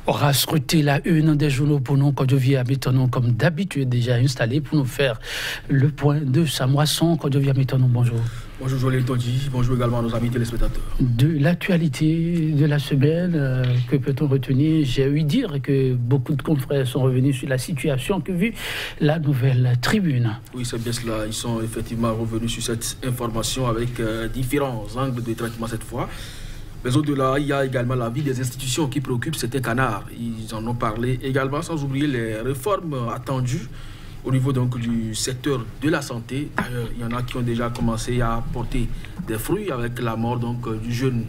On aura scruté la une des journaux pour nous, Kodjovi Amétonou, comme d'habitude, déjà installé pour nous faire le point de sa moisson. Kodjovi Amétonou, bonjour. Bonjour Joël Tondi, bonjour également à nos amis téléspectateurs. De l'actualité de la semaine, que peut-on retenir? J'ai ouï dire que beaucoup de confrères sont revenus sur la situation que vit la Nouvelle Tribune. Oui, c'est bien cela. Ils sont effectivement revenus sur cette information avec différents angles de traitement cette fois. Mais au-delà, il y a également la vie des institutions qui préoccupent certains canards. Ils en ont parlé également, sans oublier les réformes attendues au niveau donc du secteur de la santé. D'ailleurs, il y en a qui ont déjà commencé à porter des fruits avec la mort donc du jeune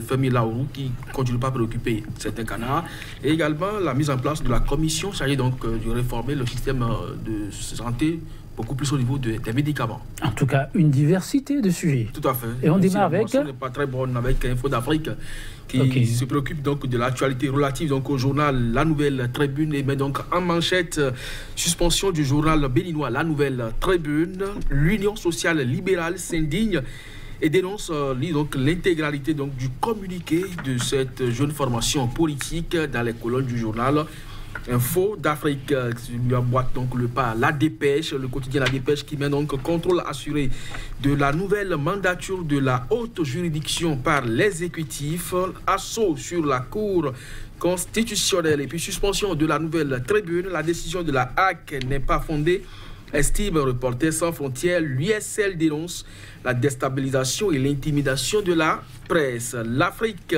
Femi Laourou qui ne continue pas à préoccuper certains canards. Et également la mise en place de la commission chargée donc de réformer le système de santé, beaucoup plus au niveau des médicaments. En tout cas, une diversité de sujets. Tout à fait. Et on démarre avec... Ce n'est pas très bonne avec Info d'Afrique qui se préoccupe donc de l'actualité relative donc au journal La Nouvelle Tribune et met donc en manchette suspension du journal béninois La Nouvelle Tribune. L'Union sociale libérale s'indigne et dénonce donc l'intégralité donc du communiqué de cette jeune formation politique dans les colonnes du journal Info d'Afrique. Lui emboîte donc le pas La Dépêche, le quotidien La Dépêche qui met donc contrôle assuré de la nouvelle mandature de la haute juridiction par l'exécutif, assaut sur la Cour constitutionnelle et puis suspension de la Nouvelle Tribune. La décision de la HAC n'est pas fondée, estime Reporters sans frontières. L'USL dénonce la déstabilisation et l'intimidation de la presse. L'Afrique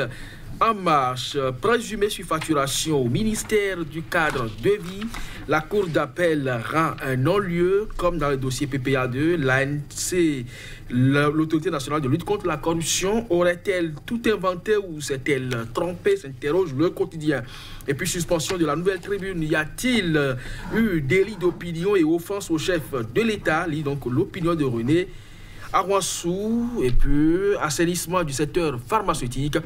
en marche, présumée surfacturation au ministère du cadre de vie. La Cour d'appel rend un non-lieu, comme dans le dossier PPA2. L'ANC, l'Autorité nationale de lutte contre la corruption, aurait-elle tout inventé ou s'est-elle trompée, s'interroge le quotidien. Et puis suspension de la Nouvelle Tribune. Y a-t-il eu délit d'opinion et offense au chef de l'État? Lit donc l'opinion de René Arwassou. Et puis assainissement du secteur pharmaceutique.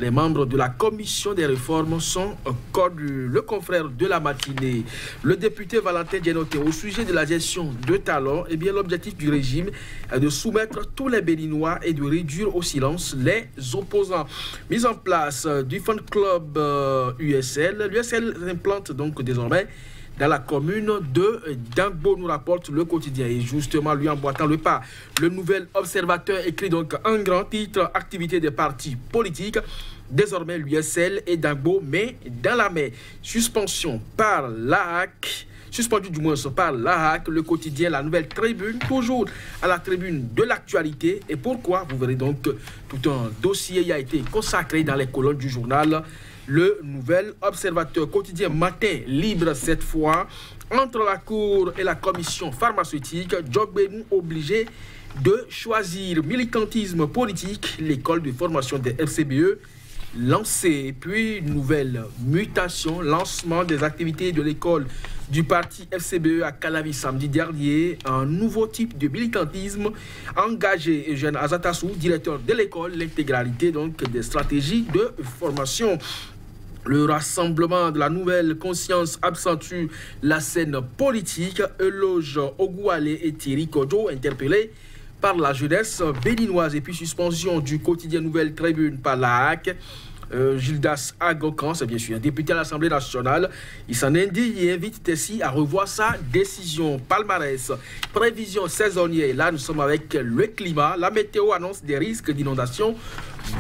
Les membres de la commission des réformes sont connus. Le confrère de la matinée, le député Valentin Djenoté, au sujet de la gestion de talents, eh bien l'objectif du régime est de soumettre tous les Béninois et de réduire au silence les opposants. Mise en place du fan club USL. L'USL implante donc désormais dans la commune de Dangbo, nous rapporte le quotidien. Et justement, lui emboîtant le pas, le nouvel observateur écrit donc un grand titre, activité des partis politiques. Désormais, l'USL et Dangbo, mais dans la main. Suspension par la HAC. Suspendu du moins par la HAC, le quotidien La Nouvelle Tribune, toujours à la tribune de l'actualité. Et pourquoi? Vous verrez donc tout un dossier a été consacré dans les colonnes du journal Le Nouvel Observateur. Quotidien matin libre cette fois. Entre la Cour et la commission pharmaceutique, Djogbenou obligé de choisir. Militantisme politique, l'école de formation des FCBE lancée. Puis nouvelle mutation, lancement des activités de l'école du parti FCBE à Calavi samedi dernier. Un nouveau type de militantisme engagé. Eugène Azatassou, directeur de l'école, l'intégralité donc des stratégies de formation. Le rassemblement de la nouvelle conscience accentue la scène politique. Eloge Ogouale et Thierry Kodjo interpellés par la jeunesse béninoise. Et puis suspension du quotidien Nouvelle Tribune par la HAC. Gildas Agokan, c'est bien sûr un député à l'Assemblée nationale. Il s'en indigne et invite Tessie à revoir sa décision. Palmarès, prévision saisonnière. Là, nous sommes avec le climat. La météo annonce des risques d'inondation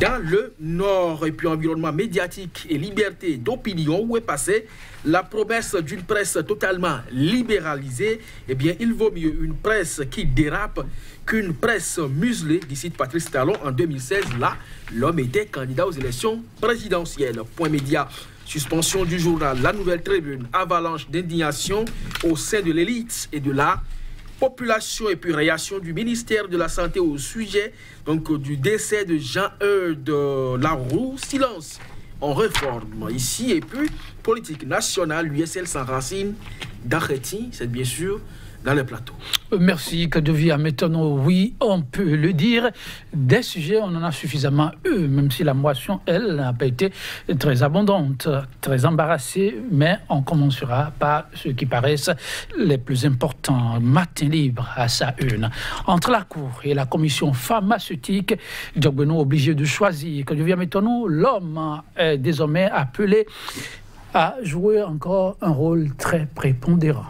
dans le nord. Et puis environnement médiatique et liberté d'opinion. Où est passée la promesse d'une presse totalement libéralisée? Eh bien, il vaut mieux une presse qui dérape qu'une presse muselée, d'ici Patrice Talon en 2016. Là, l'homme était candidat aux élections présidentielles. Point média. Suspension du journal La Nouvelle Tribune. Avalanche d'indignation au sein de l'élite et de la population. Et puis réaction du ministère de la Santé au sujet donc du décès de Jean-Eudes Laroux. Silence en réforme ici. Et puis politique nationale, l'USL s'enracine d'Arreti, c'est bien sûr dans les plateaux. Merci, Kodjovi Amétonou. Oui, on peut le dire. Des sujets, on en a suffisamment eu, même si la moisson, elle, n'a pas été très abondante, très embarrassée, mais on commencera par ceux qui paraissent les plus importants. Matin libre à sa une. Entre la Cour et la commission pharmaceutique, Djogbenou obligé de choisir. Kodjovi Amétonou, l'homme est désormais appelé a joué encore un rôle très prépondérant.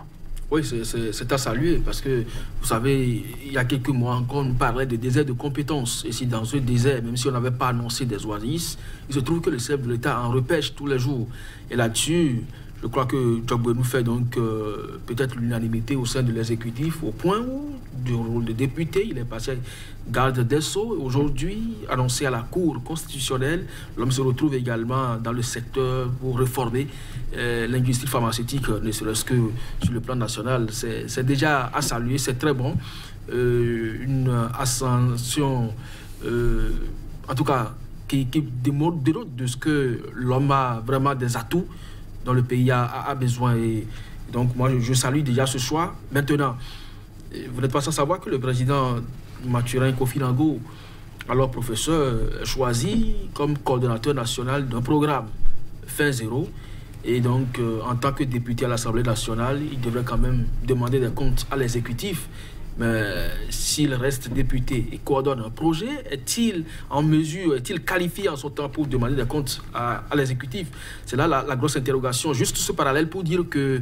Oui, c'est à saluer parce que, vous savez, il y a quelques mois encore, on parlait de désert de compétences. Et si dans ce désert, même si on n'avait pas annoncé des oasis, il se trouve que le chef de l'État en repêche tous les jours. Et là-dessus, je crois que Djogbouénou fait donc peut-être l'unanimité au sein de l'exécutif, au point où, du rôle de député, il est passé garde des Sceaux. Aujourd'hui, annoncé à la Cour constitutionnelle, l'homme se retrouve également dans le secteur pour réformer l'industrie pharmaceutique, ne serait-ce que sur le plan national. C'est déjà à saluer, c'est très bon. Une ascension, en tout cas, qui démontre de ce que l'homme a vraiment des atouts dont le pays a besoin. Et donc, moi, je salue déjà ce choix. Maintenant, vous n'êtes pas sans savoir que le président Mathurin Kofi Nango, alors professeur, choisi comme coordonnateur national d'un programme Fin Zéro. Et donc, en tant que député à l'Assemblée nationale, il devrait quand même demander des comptes à l'exécutif. Mais s'il reste député et coordonne un projet, est-il en mesure, est-il qualifié en son temps pour demander des comptes à l'exécutif? C'est là la grosse interrogation. Juste ce parallèle pour dire que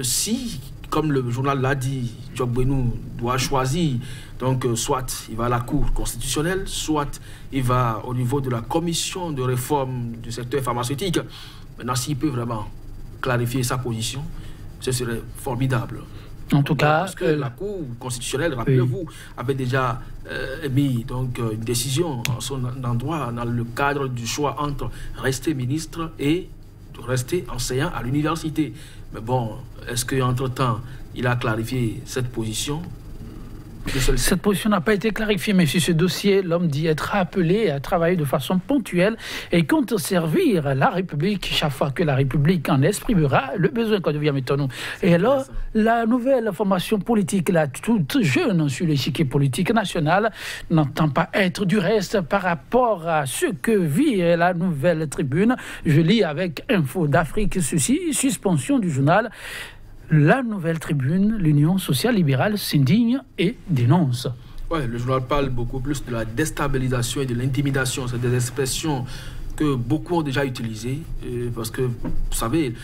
si, comme le journal l'a dit, Djogbouénou doit choisir, donc soit il va à la Cour constitutionnelle, soit il va au niveau de la commission de réforme du secteur pharmaceutique. Maintenant, s'il peut vraiment clarifier sa position, ce serait formidable. En tout cas, parce que la Cour constitutionnelle, rappelez-vous, avait déjà émis donc, une décision en son endroit dans le cadre du choix entre rester ministre et rester enseignant à l'université. Mais bon, est-ce qu'entre-temps, il a clarifié cette position? Cette position n'a pas été clarifiée, mais sur ce dossier, l'homme dit être appelé à travailler de façon ponctuelle et compte servir la République chaque fois que la République en exprimera le besoin quand devient maintenant. Et alors, la nouvelle formation politique, là, toute jeune sur l'échiquier politique national, n'entend pas être du reste par rapport à ce que vit la nouvelle tribune. Je lis avec Info d'Afrique ceci, suspension du journal. La nouvelle tribune, l'Union sociale libérale s'indigne et dénonce. Ouais, le journal parle beaucoup plus de la déstabilisation et de l'intimidation. C'est des expressions que beaucoup ont déjà utilisées. Parce que, vous savez,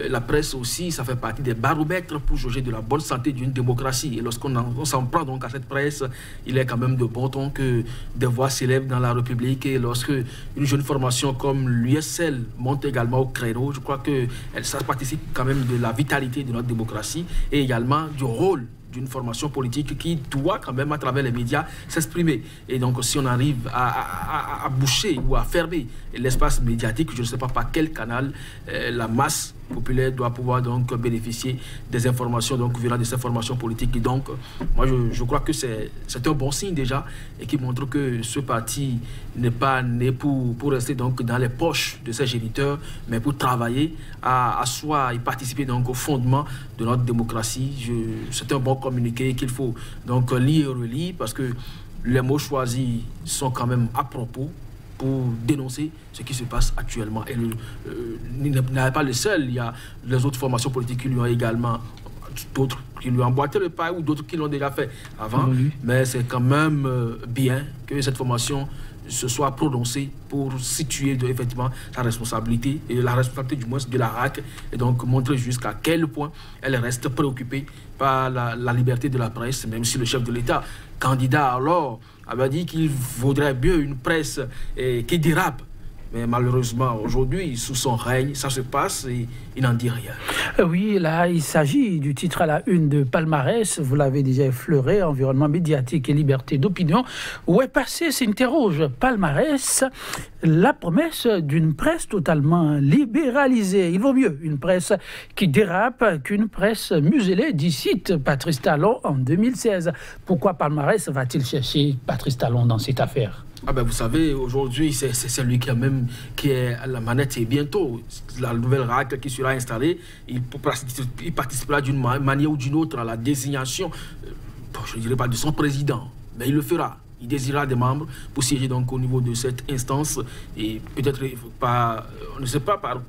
la presse aussi, ça fait partie des baromètres pour juger de la bonne santé d'une démocratie. Et lorsqu'on s'en prend donc à cette presse, il est quand même de bon ton que des voix s'élèvent dans la République. Et lorsque une jeune formation comme l'USL monte également au créneau, je crois que ça participe quand même de la vitalité de notre démocratie et également du rôle d'une formation politique qui doit quand même à travers les médias s'exprimer. Et donc si on arrive à boucher ou à fermer l'espace médiatique, je ne sais pas par quel canal la masse populaire doit pouvoir donc bénéficier des informations donc venant de ces formations politiques. Et donc moi je crois que c'est un bon signe déjà et qui montre que ce parti n'est pas né pour rester donc dans les poches de ses géniteurs, mais pour travailler à soi et participer donc au fondement de notre démocratie. C'est un bon communiqué qu'il faut donc lire et relire parce que les mots choisis sont quand même à propos pour dénoncer ce qui se passe actuellement. Et il n'est pas le seul, il y a les autres formations politiques qui lui ont également, d'autres qui lui ont emboîté le pas ou d'autres qui l'ont déjà fait avant. Mais c'est quand même bien que cette formation se soit prononcée pour situer effectivement sa responsabilité, et la responsabilité du moins de la RAC, et donc montrer jusqu'à quel point elle reste préoccupée par la liberté de la presse, même si le chef de l'État, candidat alors, avait dit qu'il vaudrait mieux une presse qui dérape. Mais malheureusement, aujourd'hui, sous son règne, ça se passe et il n'en dit rien. Oui, là, il s'agit du titre à la une de Palmarès. Vous l'avez déjà effleuré, environnement médiatique et liberté d'opinion. Où est passé, s'interroge Palmarès, la promesse d'une presse totalement libéralisée. Il vaut mieux une presse qui dérape qu'une presse muselée, dit cite Patrice Talon en 2016. Pourquoi Palmarès va-t-il chercher Patrice Talon dans cette affaire ? Ah ben vous savez, aujourd'hui, c'est lui qui est à la manette et bientôt, la nouvelle RAC qui sera installée, il participera d'une manière ou d'une autre à la désignation, je ne dirais pas de son président, mais il le fera. Il désignera des membres pour siéger donc au niveau de cette instance et peut-être pas, on ne sait pas par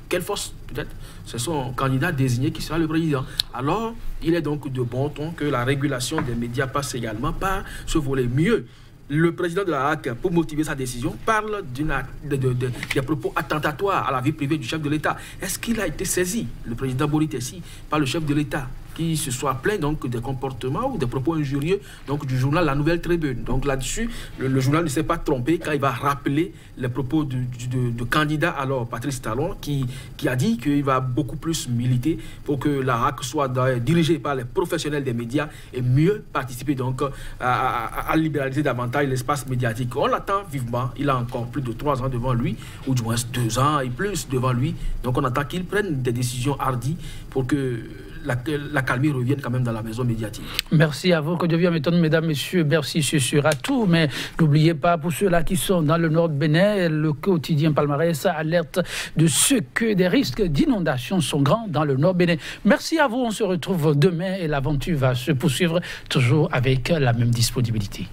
quelle force, peut-être, c'est son candidat désigné qui sera le président. Alors, il est donc de bon ton que la régulation des médias passe également par ce volet mieux. le président de la HAC, pour motiver sa décision, parle des propos attentatoires à la vie privée du chef de l'État. Est-ce qu'il a été saisi, le président Bori Tessi, par le chef de l'État, qui se soit plaint donc des comportements ou des propos injurieux donc du journal La Nouvelle Tribune? Donc là-dessus, le journal ne s'est pas trompé quand il va rappeler les propos de candidat alors Patrice Talon qui a dit qu'il va beaucoup plus militer pour que la HAC soit dirigée par les professionnels des médias et mieux participer donc à libéraliser davantage l'espace médiatique. On l'attend vivement, il a encore plus de 3 ans devant lui, ou du moins 2 ans et plus devant lui. Donc on attend qu'il prenne des décisions hardies pour que la calmie revienne quand même dans la maison médiatique. Merci à vous, que Dieu vienne m'étonne, mesdames, messieurs. Merci, c'est sûr à tout. Mais n'oubliez pas, pour ceux-là qui sont dans le nord de Bénin, le quotidien Palmarès alerte de ce que des risques d'inondation sont grands dans le nord Bénin. Merci à vous. On se retrouve demain et l'aventure va se poursuivre toujours avec la même disponibilité.